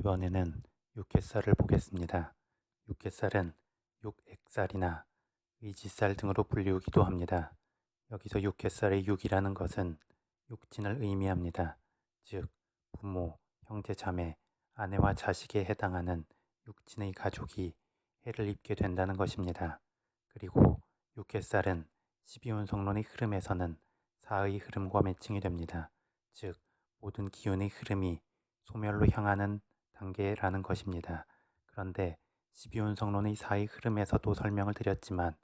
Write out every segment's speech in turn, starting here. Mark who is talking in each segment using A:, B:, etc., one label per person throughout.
A: 이번에는 육개살을 보겠습니다. 육개살은 육액살이나 위지살 등으로 불리우기도 합니다. 여기서 육개살의 육이라는 것은 육친을 의미합니다. 즉, 부모, 형제, 자매, 아내와 자식에 해당하는 육친의 가족이 해를 입게 된다는 것입니다. 그리고 육개살은 12운성론의 흐름에서는 사의 흐름과 매칭이 됩니다. 즉, 모든 기운의 흐름이 소멸로 향하는 단계라는 것입니다. 그런데 12운성론의 사의 흐름에서도 설명을 드렸지만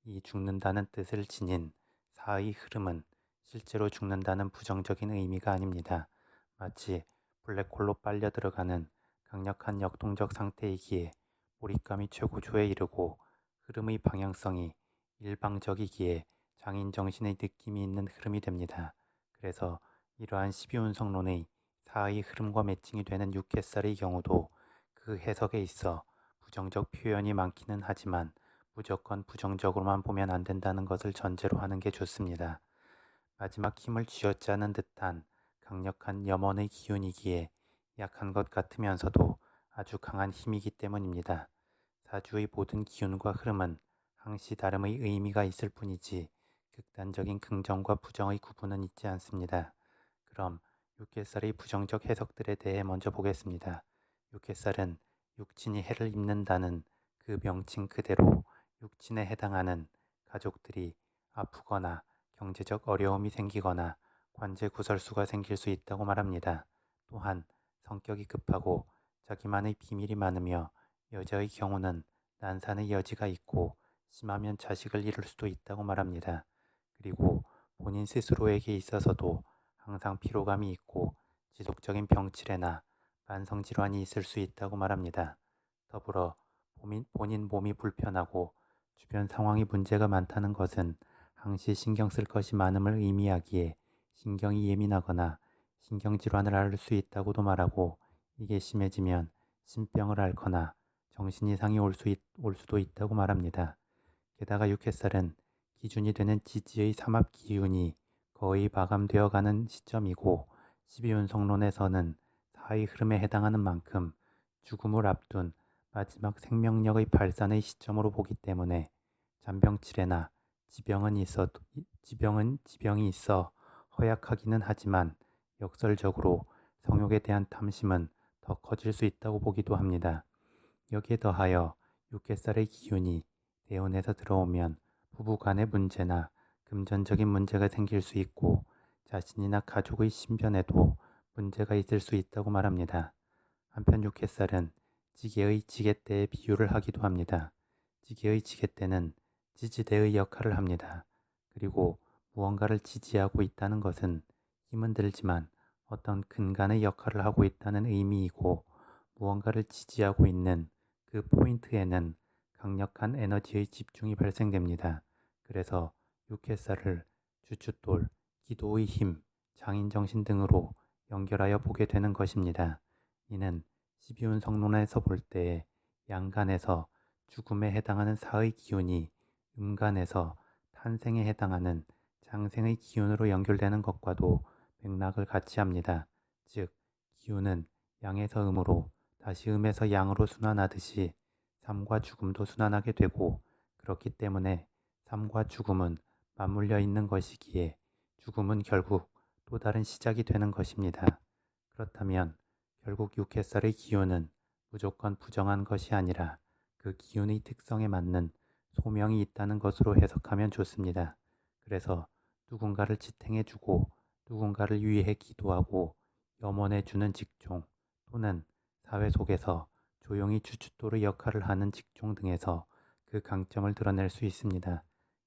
A: 이 죽는다는 뜻을 지닌 사의 흐름은 실제로 죽는다는 부정적인 의미가 아닙니다. 마치 블랙홀로 빨려 들어가는 강력한 역동적 상태이기에 몰입감이 최고조에 이르고 흐름의 방향성이 일방적이기에 장인 정신의 느낌이 있는 흐름이 됩니다. 그래서 이러한 12운성론의 사의 흐름과 매칭이 되는 육개살의 경우도 그 해석에 있어 부정적 표현이 많기는 하지만 무조건 부정적으로만 보면 안 된다는 것을 전제로 하는 게 좋습니다. 마지막 힘을 쥐어짜는 듯한 강력한 염원의 기운이기에 약한 것 같으면서도 아주 강한 힘이기 때문입니다. 사주의 모든 기운과 흐름은 항시 다름의 의미가 있을 뿐이지 극단적인 긍정과 부정의 구분은 있지 않습니다. 그럼 육개살의 부정적 해석들에 대해 먼저 보겠습니다. 육개살은 육친이 해를 입는다는 그 명칭 그대로 육친에 해당하는 가족들이 아프거나 경제적 어려움이 생기거나 관제 구설수가 생길 수 있다고 말합니다. 또한 성격이 급하고 자기만의 비밀이 많으며 여자의 경우는 난산의 여지가 있고 심하면 자식을 잃을 수도 있다고 말합니다. 그리고 본인 스스로에게 있어서도 항상 피로감이 있고 지속적인 병치레나 만성질환이 있을 수 있다고 말합니다. 더불어 본인 몸이 불편하고 주변 상황이 문제가 많다는 것은 항시 신경 쓸 것이 많음을 의미하기에 신경이 예민하거나 신경질환을 앓을 수 있다고도 말하고 이게 심해지면 신병을 앓거나 정신이상이 올 수도 있다고 말합니다. 게다가 육해살은 기준이 되는 지지의 삼합 기운이 거의 마감되어 가는 시점이고 12운성론에서는 사의 흐름에 해당하는 만큼 죽음을 앞둔 마지막 생명력의 발산의 시점으로 보기 때문에 잔병치레나 지병이 있어 허약하기는 하지만 역설적으로 성욕에 대한 탐심은 더 커질 수 있다고 보기도 합니다. 여기에 더하여 육개살의 기운이 대운에서 들어오면 부부간의 문제나 금전적인 문제가 생길 수 있고 자신이나 가족의 신변에도 문제가 있을 수 있다고 말합니다. 한편 육개살은 지게의 지게대에 비유를 하기도 합니다. 지게의 지게대는 지지대의 역할을 합니다. 그리고 무언가를 지지하고 있다는 것은 힘은 들지만 어떤 근간의 역할을 하고 있다는 의미이고 무언가를 지지하고 있는 그 포인트에는 강력한 에너지의 집중이 발생됩니다. 그래서 육개살을 주춧돌, 기도의 힘, 장인정신 등으로 연결하여 보게 되는 것입니다. 이는 12운성론에서 볼 때에 양간에서 죽음에 해당하는 사의 기운이 음간에서 탄생에 해당하는 장생의 기운으로 연결되는 것과도 맥락을 같이 합니다. 즉, 기운은 양에서 음으로 다시 음에서 양으로 순환하듯이 삶과 죽음도 순환하게 되고 그렇기 때문에 삶과 죽음은 맞물려 있는 것이기에 죽음은 결국 또 다른 시작이 되는 것입니다. 그렇다면 결국 육해살의 기운은 무조건 부정한 것이 아니라 그 기운의 특성에 맞는 소명이 있다는 것으로 해석하면 좋습니다. 그래서 누군가를 지탱해주고 누군가를 위해 기도하고 염원해주는 직종 또는 사회 속에서 조용히 주춧돌의 역할을 하는 직종 등에서 그 강점을 드러낼 수 있습니다.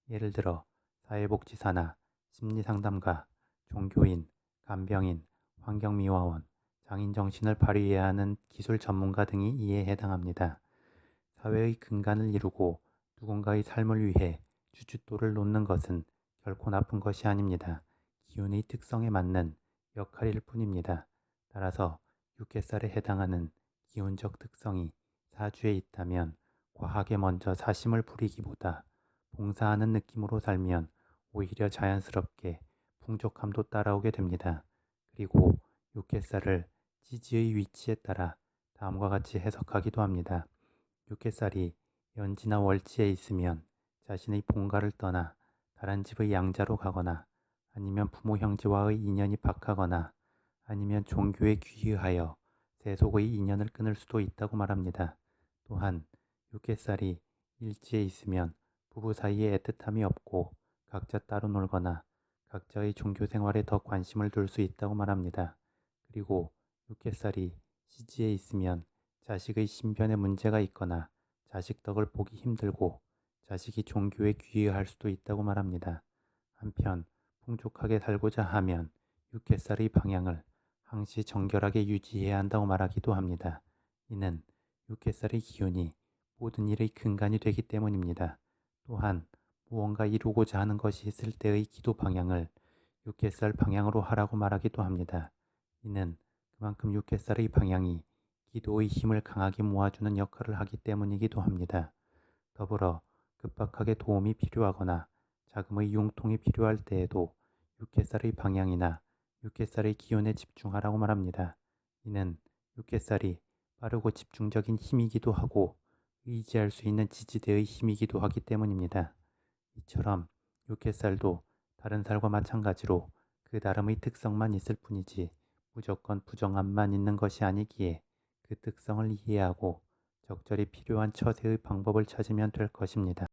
A: 예를 들어 사회복지사나 심리상담가, 종교인, 간병인, 환경미화원, 장인정신을 발휘해야 하는 기술 전문가 등이 이에 해당합니다. 사회의 근간을 이루고 누군가의 삶을 위해 주춧돌을 놓는 것은 결코 나쁜 것이 아닙니다. 기운의 특성에 맞는 역할일 뿐입니다. 따라서 육개살에 해당하는 기운적 특성이 사주에 있다면 과하게 먼저 사심을 부리기보다 봉사하는 느낌으로 살면 오히려 자연스럽게 풍족함도 따라오게 됩니다. 그리고 육개살을 지지의 위치에 따라 다음과 같이 해석하기도 합니다. 육개살이 연지나 월지에 있으면 자신의 본가를 떠나 다른 집의 양자로 가거나 아니면 부모 형제와의 인연이 박하거나 아니면 종교에 귀의하여 세속의 인연을 끊을 수도 있다고 말합니다. 또한 육개살이 일지에 있으면 부부 사이에 애틋함이 없고 각자 따로 놀거나 각자의 종교 생활에 더 관심을 둘 수 있다고 말합니다. 그리고 육개살이 시지에 있으면 자식의 신변에 문제가 있거나 자식 덕을 보기 힘들고 자식이 종교에 귀의할 수도 있다고 말합니다. 한편 풍족하게 살고자 하면 육개살의 방향을 항시 정결하게 유지해야 한다고 말하기도 합니다. 이는 육개살의 기운이 모든 일의 근간이 되기 때문입니다. 또한 무언가 이루고자 하는 것이 있을 때의 기도 방향을 육개살 방향으로 하라고 말하기도 합니다. 이는 그만큼 육개살의 방향이 기도의 힘을 강하게 모아주는 역할을 하기 때문이기도 합니다. 더불어 급박하게 도움이 필요하거나 자금의 융통이 필요할 때에도 육개살의 방향이나 육개살의 기운에 집중하라고 말합니다. 이는 육개살이 빠르고 집중적인 힘이기도 하고 의지할 수 있는 지지대의 힘이기도 하기 때문입니다. 이처럼 육개살도 다른 살과 마찬가지로 그 나름의 특성만 있을 뿐이지 무조건 부정함만 있는 것이 아니기에 그 특성을 이해하고 적절히 필요한 처세의 방법을 찾으면 될 것입니다.